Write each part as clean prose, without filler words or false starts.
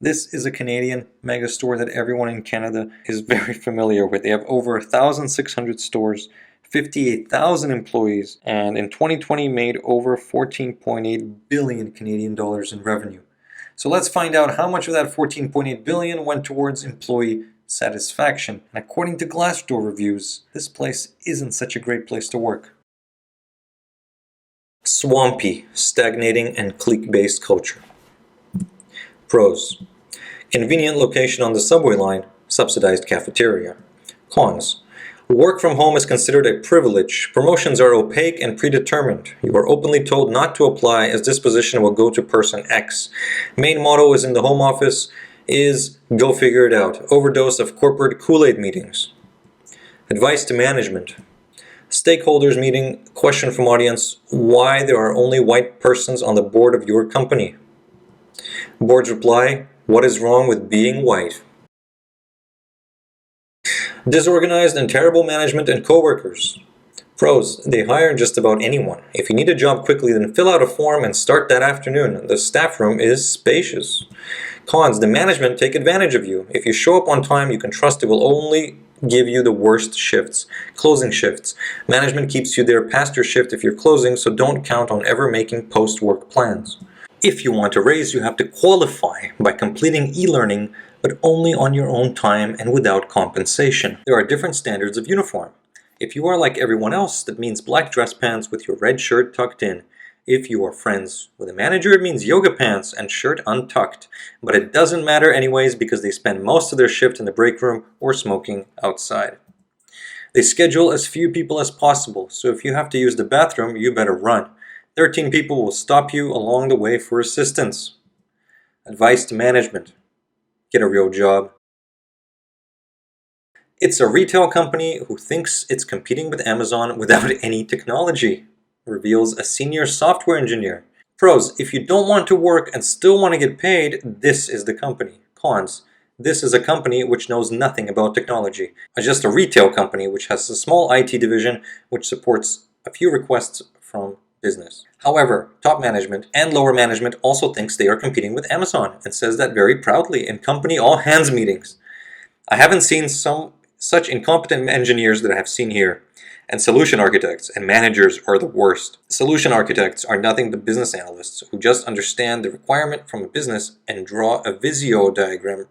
This is a Canadian mega store that everyone in Canada is very familiar with. They have over 1,600 stores, 58,000 employees, and in 2020 made over 14.8 billion Canadian dollars in revenue. So let's find out how much of that 14.8 billion went towards employee satisfaction. And according to Glassdoor reviews, this place isn't such a great place to work. Swampy, stagnating, and clique-based culture. Pros: convenient location on the subway line, subsidized cafeteria. Cons: work from home is considered a privilege. Promotions are opaque and predetermined. You are openly told not to apply as this position will go to person X. Main motto is in the home office is go figure it out. Overdose of corporate Kool-Aid meetings. Advice to management. Stakeholders meeting, question from audience, why there are only white persons on the board of your company? Board's reply, what is wrong with being white? Disorganized and terrible management and coworkers. Pros: they hire just about anyone. If you need a job quickly, then fill out a form and start that afternoon. The staff room is spacious. Cons: the management take advantage of you. If you show up on time, you can trust it will only give you the worst shifts. Closing shifts. Management keeps you there past your shift if you're closing, so don't count on ever making post-work plans. If you want a raise, you have to qualify by completing e-learning, but only on your own time and without compensation. There are different standards of uniform. If you are like everyone else, that means black dress pants with your red shirt tucked in. If you are friends with a manager, it means yoga pants and shirt untucked. But it doesn't matter anyways because they spend most of their shift in the break room or smoking outside. They schedule as few people as possible, so if you have to use the bathroom, you better run. 13 people will stop you along the way for assistance. Advice to management. Get a real job. It's a retail company who thinks it's competing with Amazon without any technology, reveals a senior software engineer. Pros: if you don't want to work and still want to get paid, this is the company. Cons: this is a company which knows nothing about technology. It's just a retail company which has a small IT division which supports a few requests from business. However, top management and lower management also thinks they are competing with Amazon and says that very proudly in company all-hands meetings. I haven't seen such incompetent engineers that I have seen here. And solution architects and managers are the worst. Solution architects are nothing but business analysts who just understand the requirement from a business and draw a Visio diagram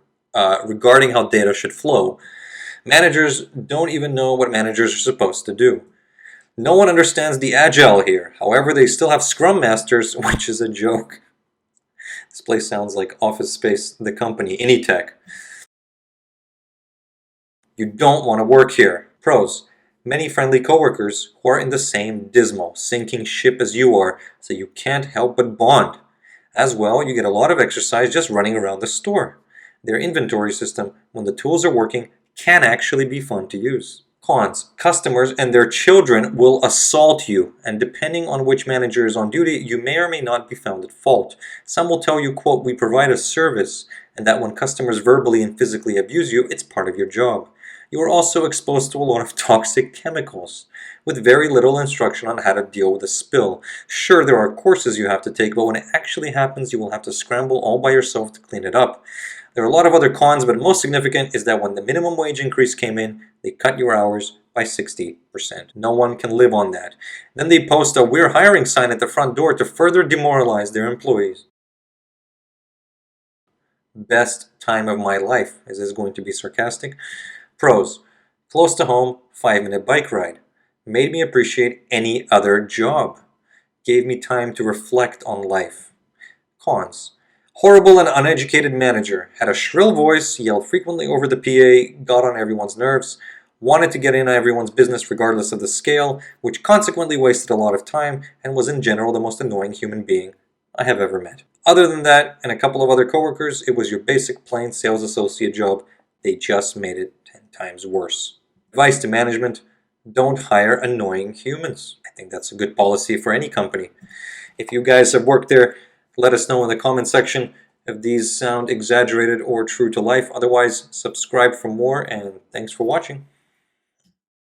regarding how data should flow. Managers don't even know what managers are supposed to do. No one understands the agile here. However, they still have scrum masters, which is a joke. This place sounds like Office Space, the company, Anytech. You don't want to work here. Pros: many friendly coworkers who are in the same dismal, sinking ship as you are, so you can't help but bond. As well, you get a lot of exercise just running around the store. Their inventory system, when the tools are working, can actually be fun to use. Cons: customers and their children will assault you, and depending on which manager is on duty, you may or may not be found at fault. Some will tell you, quote, we provide a service, and that when customers verbally and physically abuse you, it's part of your job. You are also exposed to a lot of toxic chemicals, with very little instruction on how to deal with a spill. Sure, there are courses you have to take, but when it actually happens, you will have to scramble all by yourself to clean it up. There are a lot of other cons, but most significant is that when the minimum wage increase came in, they cut your hours by 60%. No one can live on that. Then they post a "we're hiring" sign at the front door to further demoralize their employees. Best time of my life. Is this going to be sarcastic? Pros: close to home, 5-minute bike ride. Made me appreciate any other job. Gave me time to reflect on life. Cons: horrible and uneducated manager. Had a shrill voice, yelled frequently over the PA, got on everyone's nerves, wanted to get in on everyone's business regardless of the scale, which consequently wasted a lot of time, and was in general the most annoying human being I have ever met. Other than that, and a couple of other coworkers, it was your basic plain sales associate job. They just made it 10 times worse. Advice to management: don't hire annoying humans. I think that's a good policy for any company. If you guys have worked there, let us know in the comment section if these sound exaggerated or true to life. Otherwise, subscribe for more, and thanks for watching.